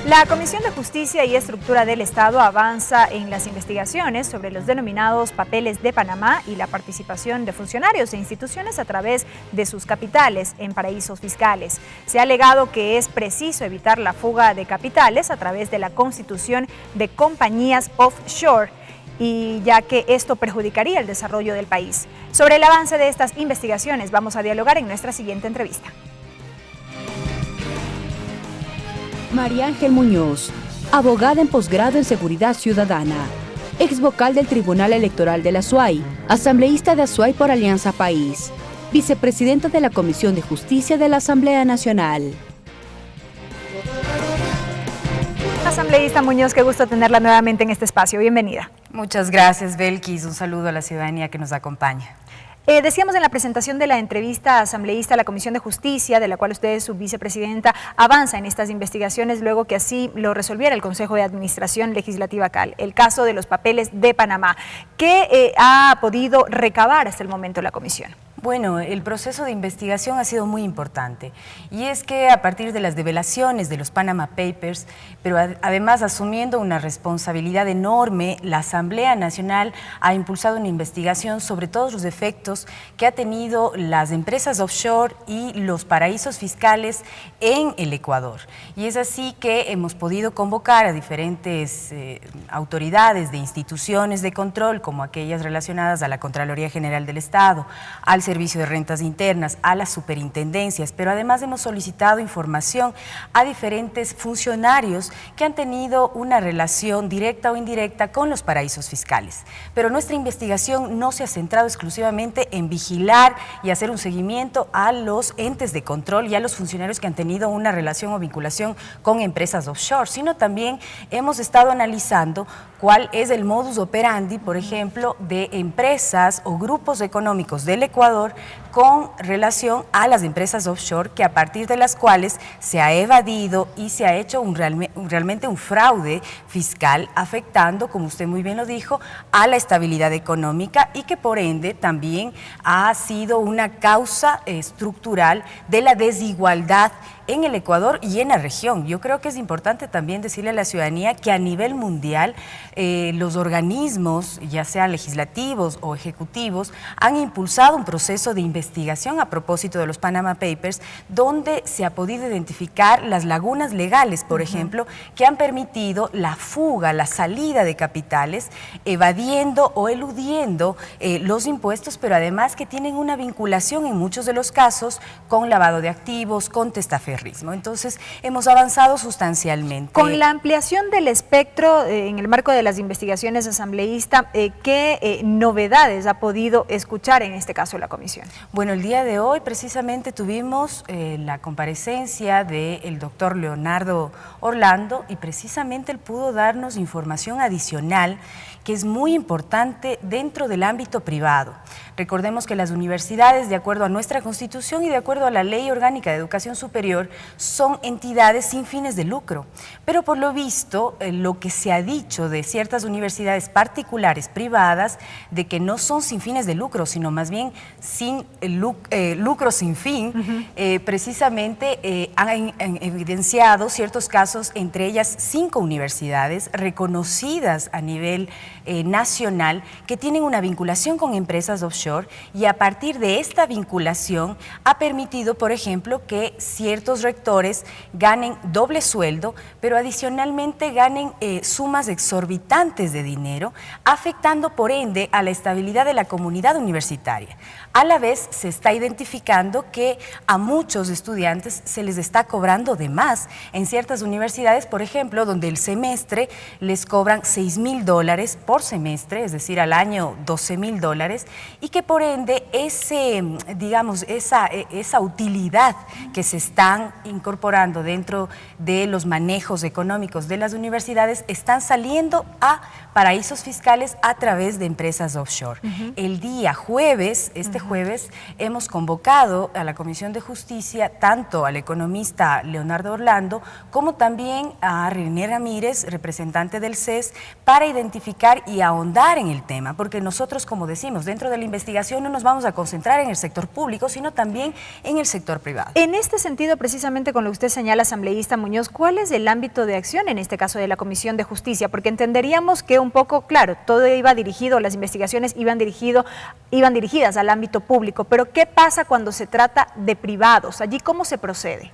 La Comisión de Justicia y Estructura del Estado avanza en las investigaciones sobre los denominados papeles de Panamá y la participación de funcionarios e instituciones a través de sus capitales en paraísos fiscales. Se ha alegado que es preciso evitar la fuga de capitales a través de la constitución de compañías offshore, y ya que esto perjudicaría el desarrollo del país. Sobre el avance de estas investigaciones vamos a dialogar en nuestra siguiente entrevista. María Ángel Muñoz, abogada en posgrado en Seguridad Ciudadana, ex vocal del Tribunal Electoral de la SUAY, asambleísta de Azuay por Alianza País, vicepresidenta de la Comisión de Justicia de la Asamblea Nacional. Asambleísta Muñoz, qué gusto tenerla nuevamente en este espacio. Bienvenida. Muchas gracias, Belkis. Un saludo a la ciudadanía que nos acompaña. Decíamos en la presentación de la entrevista, asambleísta, la Comisión de Justicia, de la cual usted es su vicepresidenta, avanza en estas investigaciones luego que así lo resolviera el Consejo de Administración Legislativa CAL, el caso de los papeles de Panamá. ¿Qué ha podido recabar hasta el momento la Comisión? Bueno, el proceso de investigación ha sido muy importante y es que a partir de las develaciones de los Panama Papers, pero además asumiendo una responsabilidad enorme, la Asamblea Nacional ha impulsado una investigación sobre todos los efectos que ha tenido las empresas offshore y los paraísos fiscales en el Ecuador. Y es así que hemos podido convocar a diferentes autoridades de instituciones de control, como aquellas relacionadas a la Contraloría General del Estado, al Servicio de Rentas Internas, a las superintendencias, pero además hemos solicitado información a diferentes funcionarios que han tenido una relación directa o indirecta con los paraísos fiscales. Pero nuestra investigación no se ha centrado exclusivamente en vigilar y hacer un seguimiento a los entes de control y a los funcionarios que han tenido una relación o vinculación con empresas offshore, sino también hemos estado analizando cuál es el modus operandi, por ejemplo, de empresas o grupos económicos del Ecuador con relación a las empresas offshore, que a partir de las cuales se ha evadido y se ha hecho realmente un fraude fiscal, afectando, como usted muy bien lo dijo, a la estabilidad económica y que por ende también ha sido una causa estructural de la desigualdad en el Ecuador y en la región. Yo creo que es importante también decirle a la ciudadanía que a nivel mundial los organismos, ya sean legislativos o ejecutivos, han impulsado un proceso de investigación a propósito de los Panama Papers, donde se ha podido identificar las lagunas legales, por ejemplo, que han permitido la fuga, la salida de capitales, evadiendo o eludiendo los impuestos, pero además que tienen una vinculación en muchos de los casos con lavado de activos, con testaferrismo. Entonces, hemos avanzado sustancialmente. Con la ampliación del espectro en el marco de las investigaciones, asambleísta, ¿qué novedades ha podido escuchar en este caso la Comisión? Bueno, el día de hoy precisamente tuvimos la comparecencia del doctor Leonardo Orlando y precisamente él pudo darnos información adicional que es muy importante dentro del ámbito privado. Recordemos que las universidades, de acuerdo a nuestra Constitución y de acuerdo a la Ley Orgánica de Educación Superior, son entidades sin fines de lucro. Pero por lo visto, lo que se ha dicho de ciertas universidades particulares privadas, de que no son sin fines de lucro, sino más bien sin lucro sin fin, precisamente han evidenciado ciertos casos, entre ellas 5 universidades reconocidas a nivel nacional que tienen una vinculación con empresas offshore y a partir de esta vinculación ha permitido, por ejemplo, que ciertos rectores ganen doble sueldo, pero adicionalmente ganen sumas exorbitantes de dinero, afectando por ende a la estabilidad de la comunidad universitaria. A la vez se está identificando que a muchos estudiantes se les está cobrando de más en ciertas universidades, por ejemplo, donde el semestre les cobran $6,000 por semestre, es decir, al año $12,000, y que por ende esa utilidad que se están incorporando dentro de los manejos económicos de las universidades están saliendo a paraísos fiscales a través de empresas offshore. El día jueves, jueves, hemos convocado a la Comisión de Justicia tanto al economista Leonardo Orlando como también a René Ramírez, representante del CES, para identificar y ahondar en el tema, porque nosotros, como decimos, dentro de la investigación no nos vamos a concentrar en el sector público, sino también en el sector privado. En este sentido, precisamente con lo que usted señala, asambleísta Muñoz, ¿cuál es el ámbito de acción en este caso de la Comisión de Justicia? Porque entenderíamos que un poco, claro, todo iba dirigido, las investigaciones iban dirigidas al ámbito público, pero ¿qué pasa cuando se trata de privados? ¿Allí cómo se procede?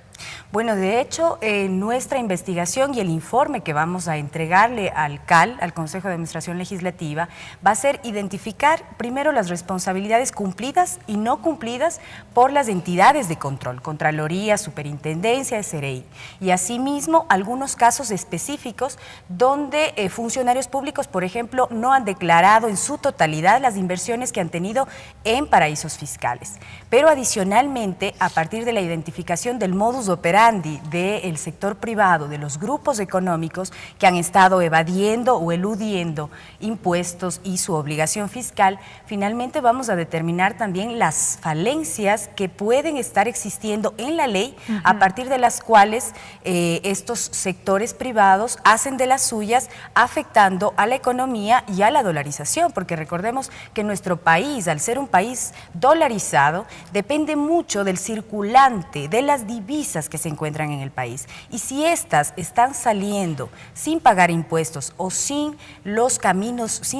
Bueno, de hecho, nuestra investigación y el informe que vamos a entregarle al CAL, al Consejo de Administración Legislativa, va a ser identificar primero las responsabilidades cumplidas y no cumplidas por las entidades de control, Contraloría, Superintendencia, SRI, y asimismo algunos casos específicos donde funcionarios públicos, por ejemplo, no han declarado en su totalidad las inversiones que han tenido en paraísos fiscales. Pero adicionalmente, a partir de la identificación del modus operandi del sector privado, de los grupos económicos que han estado evadiendo o eludiendo impuestos y su obligación fiscal, finalmente vamos a determinar también las falencias que pueden estar existiendo en la ley, a partir de las cuales estos sectores privados hacen de las suyas, afectando a la economía y a la dolarización, porque recordemos que nuestro país, al ser un país dolarizado, depende mucho del circulante, de las divisas que se encuentran en el país. Y si estas están saliendo sin pagar impuestos o sin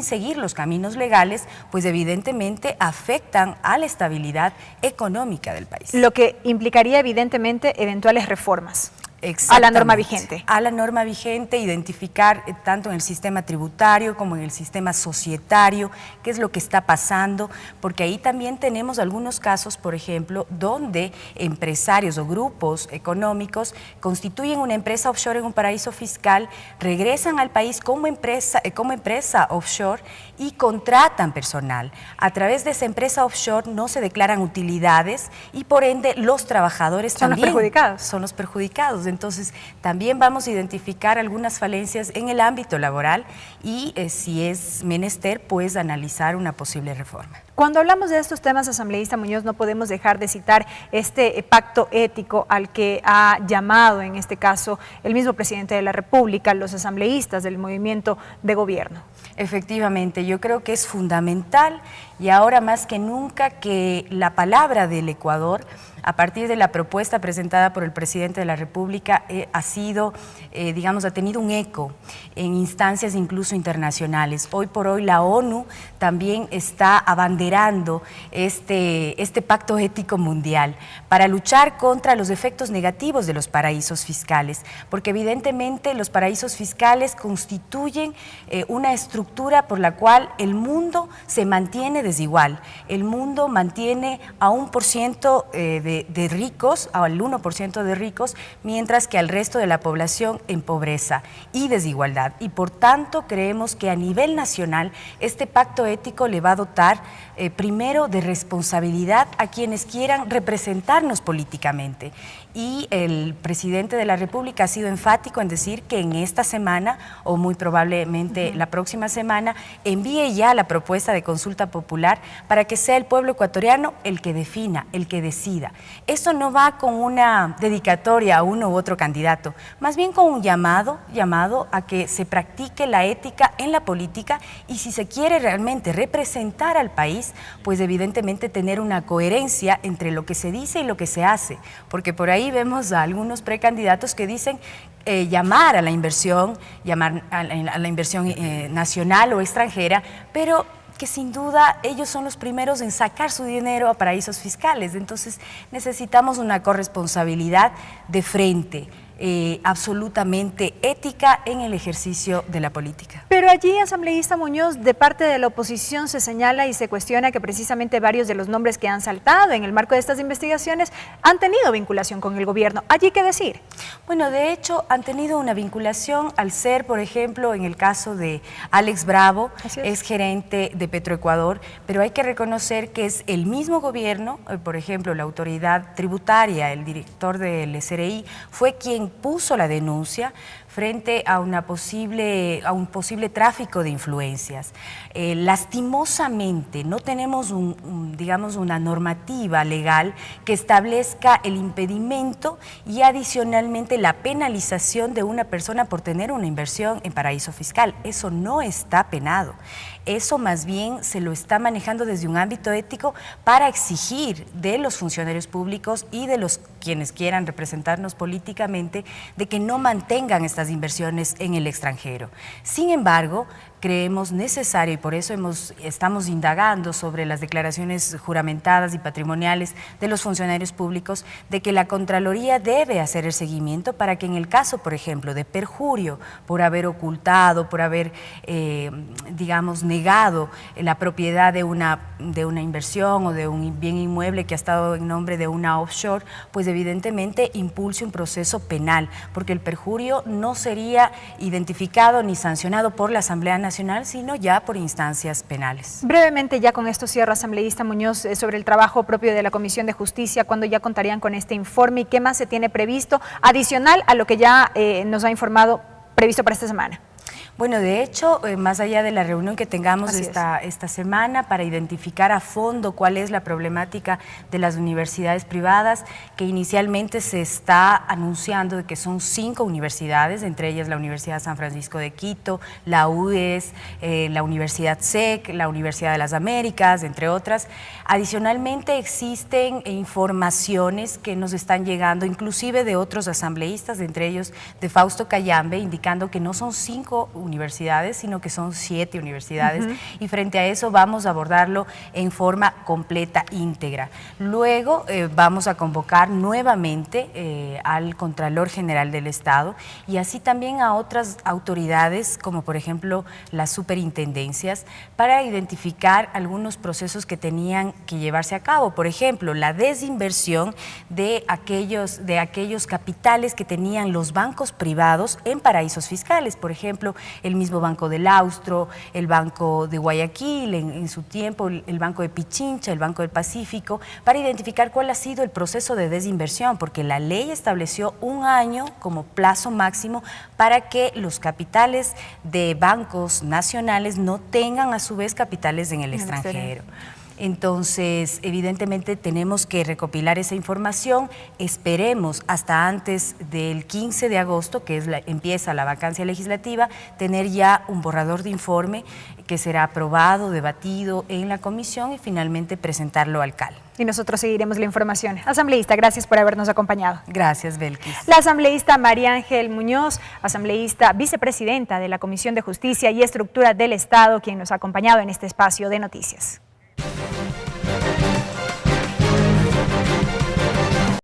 seguir los caminos legales, pues evidentemente afectan a la estabilidad económica del país. Lo que implicaría evidentemente eventuales reformas. A la norma vigente. A la norma vigente, identificar tanto en el sistema tributario como en el sistema societario qué es lo que está pasando, porque ahí también tenemos algunos casos, por ejemplo, donde empresarios o grupos económicos constituyen una empresa offshore en un paraíso fiscal, regresan al país como empresa offshore y contratan personal. A través de esa empresa offshore no se declaran utilidades y por ende los trabajadores son también son los perjudicados. Entonces, también vamos a identificar algunas falencias en el ámbito laboral y, si es menester, pues analizar una posible reforma. Cuando hablamos de estos temas, asambleísta Muñoz, no podemos dejar de citar este pacto ético al que ha llamado, en este caso, el mismo presidente de la República, los asambleístas del movimiento de gobierno. Efectivamente, yo creo que es fundamental y ahora más que nunca que la palabra del Ecuador, a partir de la propuesta presentada por el presidente de la República, ha tenido un eco en instancias incluso internacionales. Hoy por hoy la ONU también está abanderando este pacto ético mundial para luchar contra los efectos negativos de los paraísos fiscales, porque evidentemente los paraísos fiscales constituyen una estructura por la cual el mundo se mantiene desigual. El mundo mantiene a 1% de ricos, al 1% de ricos, mientras que al resto de la población en pobreza y desigualdad. Y por tanto creemos que a nivel nacional este pacto ético le va a dotar primero de responsabilidad a quienes quieran representarnos políticamente. Y el presidente de la República ha sido enfático en decir que en esta semana, o muy probablemente la próxima semana, envíe ya la propuesta de consulta popular para que sea el pueblo ecuatoriano el que defina, el que decida. Esto no va con una dedicatoria a uno u otro candidato, más bien con un llamado a que se practique la ética en la política y si se quiere realmente representar al país, pues evidentemente tener una coherencia entre lo que se dice y lo que se hace, porque por ahí vemos a algunos precandidatos que dicen llamar a la inversión, nacional o extranjera, pero que sin duda ellos son los primeros en sacar su dinero a paraísos fiscales. Entonces necesitamos una corresponsabilidad de frente, absolutamente ética en el ejercicio de la política. Pero allí, asambleísta Muñoz, de parte de la oposición se señala y se cuestiona que precisamente varios de los nombres que han saltado en el marco de estas investigaciones han tenido vinculación con el gobierno. ¿Allí qué decir? Bueno, de hecho, han tenido una vinculación al ser, por ejemplo, en el caso de Alex Bravo, es gerente de Petroecuador, pero hay que reconocer que es el mismo gobierno, por ejemplo, la autoridad tributaria, el director del SRI, fue quien puso la denuncia frente a un posible tráfico de influencias. Lastimosamente no tenemos digamos, una normativa legal que establezca el impedimento y adicionalmente la penalización de una persona por tener una inversión en paraíso fiscal. Eso no está penado. Eso más bien se lo está manejando desde un ámbito ético para exigir de los funcionarios públicos y de los quienes quieran representarnos políticamente de que no mantengan estas inversiones en el extranjero. Sin embargo, creemos necesario, y por eso estamos indagando sobre las declaraciones juramentadas y patrimoniales de los funcionarios públicos, de que la Contraloría debe hacer el seguimiento para que en el caso, por ejemplo, de perjurio por haber ocultado, por haber, digamos, negado la propiedad de una inversión o de un bien inmueble que ha estado en nombre de una offshore, pues evidentemente impulse un proceso penal, porque el perjurio no sería identificado ni sancionado por la Asamblea Nacional, sino ya por instancias penales. Brevemente, ya con esto cierro, asambleísta Muñoz, sobre el trabajo propio de la Comisión de Justicia, ¿cuándo ya contarían con este informe y qué más se tiene previsto, adicional a lo que ya nos ha informado previsto para esta semana? Bueno, de hecho, más allá de la reunión que tengamos esta semana para identificar a fondo cuál es la problemática de las universidades privadas, que inicialmente se está anunciando de que son 5 universidades, entre ellas la Universidad San Francisco de Quito, la UDES, la Universidad SEC, la Universidad de las Américas, entre otras. Adicionalmente existen informaciones que nos están llegando, inclusive de otros asambleístas, entre ellos de Fausto Cayambe, indicando que no son 5 universidades, sino que son 7 universidades, y frente a eso vamos a abordarlo en forma completa, íntegra. Luego vamos a convocar nuevamente al Contralor General del Estado y así también a otras autoridades, como por ejemplo las superintendencias, para identificar algunos procesos que tenían que llevarse a cabo. Por ejemplo, la desinversión de aquellos capitales que tenían los bancos privados en paraísos fiscales, por ejemplo, el mismo Banco del Austro, el Banco de Guayaquil, en su tiempo el Banco de Pichincha, el Banco del Pacífico, para identificar cuál ha sido el proceso de desinversión, porque la ley estableció 1 año como plazo máximo para que los capitales de bancos nacionales no tengan a su vez capitales en el extranjero. Entonces, evidentemente tenemos que recopilar esa información, esperemos hasta antes del 15 de agosto, que empieza la vacancia legislativa, tener ya un borrador de informe que será aprobado, debatido en la comisión y finalmente presentarlo al CAL. Y nosotros seguiremos la información. Asambleísta, gracias por habernos acompañado. Gracias, Belkis. La asambleísta María Ángel Muñoz, asambleísta vicepresidenta de la Comisión de Justicia y Estructura del Estado, quien nos ha acompañado en este espacio de noticias.